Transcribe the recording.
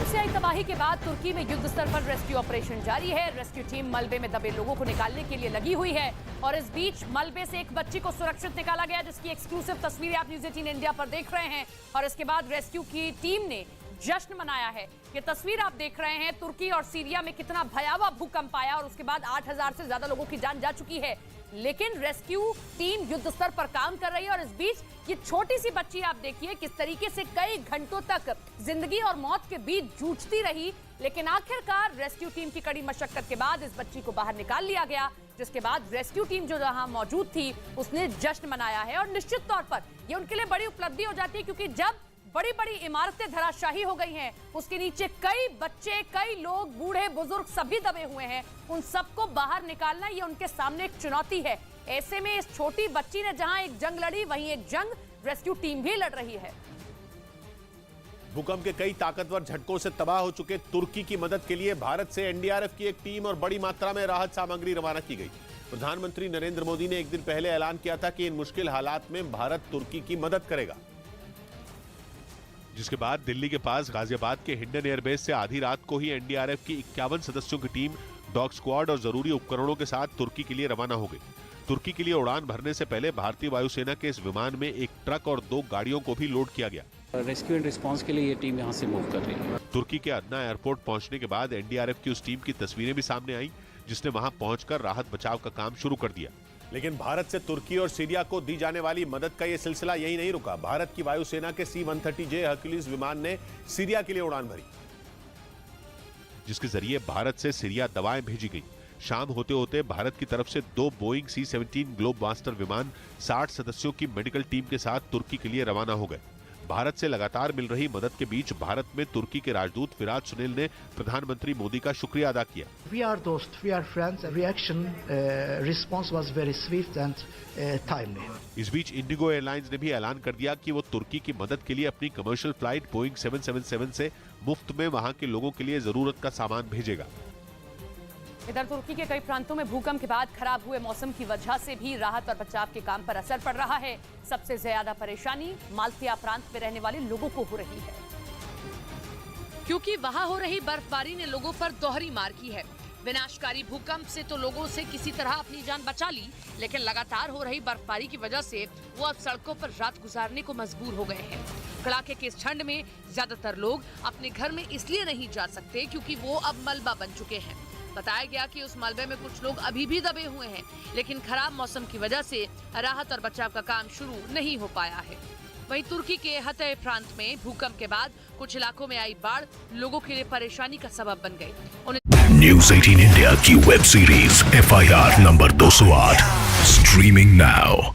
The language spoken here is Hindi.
से आई तबाही के बाद तुर्की में युद्ध स्तर पर रेस्क्यू ऑपरेशन जारी है। रेस्क्यू टीम मलबे में दबे लोगों को निकालने के लिए लगी हुई है और इस बीच मलबे से एक बच्ची को सुरक्षित निकाला गया, जिसकी एक्सक्लूसिव तस्वीरें आप न्यूज़ 18 इंडिया पर देख रहे हैं। और इसके बाद रेस्क्यू की टीम ने जश्न मनाया है। ये तस्वीर आप देख रहे हैं, तुर्की और सीरिया में कितना भयावह भूकंप आया और उसके बाद 8000 से ज्यादा लोगों की जान जा चुकी है, लेकिन रेस्क्यू टीम युद्ध स्तर पर काम कर रही है। और इस बीच ये छोटी सी बच्ची आप देखिए किस तरीके से कई घंटों तक जिंदगी और मौत के बीच जूझती रही, लेकिन आखिरकार रेस्क्यू टीम की कड़ी मशक्कत के बाद इस बच्ची को बाहर निकाल लिया गया, जिसके बाद रेस्क्यू टीम जो जहां मौजूद थी उसने जश्न मनाया है। और निश्चित तौर पर ये उनके लिए बड़ी उपलब्धि हो जाती है, क्योंकि जब बड़ी बड़ी इमारतें धराशायी हो गई हैं, उसके नीचे कई बच्चे, कई लोग, बूढ़े बुजुर्ग सभी दबे हुए हैं, उन सबको बाहर निकालना ये उनके सामने एक चुनौती है। ऐसे में इस छोटी बच्ची ने जहां एक जंग लड़ी, वहीं एक जंग रेस्क्यू टीम भी लड़ रही है। भूकंप के कई ताकतवर झटकों से तबाह हो चुके तुर्की की मदद के लिए भारत से एनडीआरएफ की एक टीम और बड़ी मात्रा में राहत सामग्री रवाना की गई। प्रधानमंत्री नरेंद्र मोदी ने एक दिन पहले ऐलान किया था कि इन मुश्किल हालात में भारत तुर्की की मदद करेगा, जिसके बाद दिल्ली के पास गाजियाबाद के हिंडन एयरबेस से आधी रात को ही एनडीआरएफ की 51 सदस्यों की टीम डॉग स्क्वाड और जरूरी उपकरणों के साथ तुर्की के लिए रवाना हो गई। तुर्की के लिए उड़ान भरने से पहले भारतीय वायुसेना के इस विमान में एक ट्रक और 2 गाड़ियों को भी लोड किया गया। रेस्क्यू एंड रिस्पांस के लिए ये टीम यहाँ से मूव कर रही है। तुर्की के अदना एयरपोर्ट पहुंचने के बाद एनडीआरएफ की उस टीम की तस्वीरें भी सामने आई, जिसने वहां पहुंचकर राहत बचाव का काम शुरू कर दिया। लेकिन भारत से तुर्की और सीरिया को दी जाने वाली मदद का यह सिलसिला यही नहीं रुका। भारत की वायुसेना के C-130J हर्क्यूलिस विमान ने सीरिया के लिए उड़ान भरी, जिसके जरिए भारत से सीरिया दवाएं भेजी गई। शाम होते होते भारत की तरफ से 2 बोइंग C-17 ग्लोबमास्टर विमान 60 सदस्यों की मेडिकल टीम के साथ तुर्की के लिए रवाना हो गए। भारत से लगातार मिल रही मदद के बीच भारत में तुर्की के राजदूत फिराज सुनील ने प्रधानमंत्री मोदी का शुक्रिया अदा किया। We are दोस्त, we are friends. Reaction response was very swift and timely. इस बीच इंडिगो एयरलाइंस ने भी ऐलान कर दिया कि वो तुर्की की मदद के लिए अपनी कमर्शियल फ्लाइट बोइंग 777 से मुफ्त में वहां के लोगों के लिए जरूरत का सामान भेजेगा। इधर तुर्की के कई प्रांतों में भूकंप के बाद खराब हुए मौसम की वजह से भी राहत और बचाव के काम पर असर पड़ रहा है। सबसे ज्यादा परेशानी माल्टिया प्रांत में रहने वाले लोगों को हो रही है, क्योंकि वहां हो रही बर्फबारी ने लोगों पर दोहरी मार की है। विनाशकारी भूकंप से तो लोगों से किसी तरह अपनी जान बचा ली, लेकिन लगातार हो रही बर्फबारी की वजह से वो अब सड़कों पर रात गुजारने को मजबूर हो गए हैं। कड़ाके के इस ठंड में ज्यादातर लोग अपने घर में इसलिए नहीं जा सकते क्योंकि वो अब मलबा बन चुके हैं। बताया गया कि उस मलबे में कुछ लोग अभी भी दबे हुए हैं, लेकिन खराब मौसम की वजह से राहत और बचाव का काम शुरू नहीं हो पाया है। वहीं तुर्की के हतय प्रांत में भूकंप के बाद कुछ इलाकों में आई बाढ़ लोगों के लिए परेशानी का सबब बन गई। न्यूज़ 18 इंडिया की web series FIR number 208 streaming now.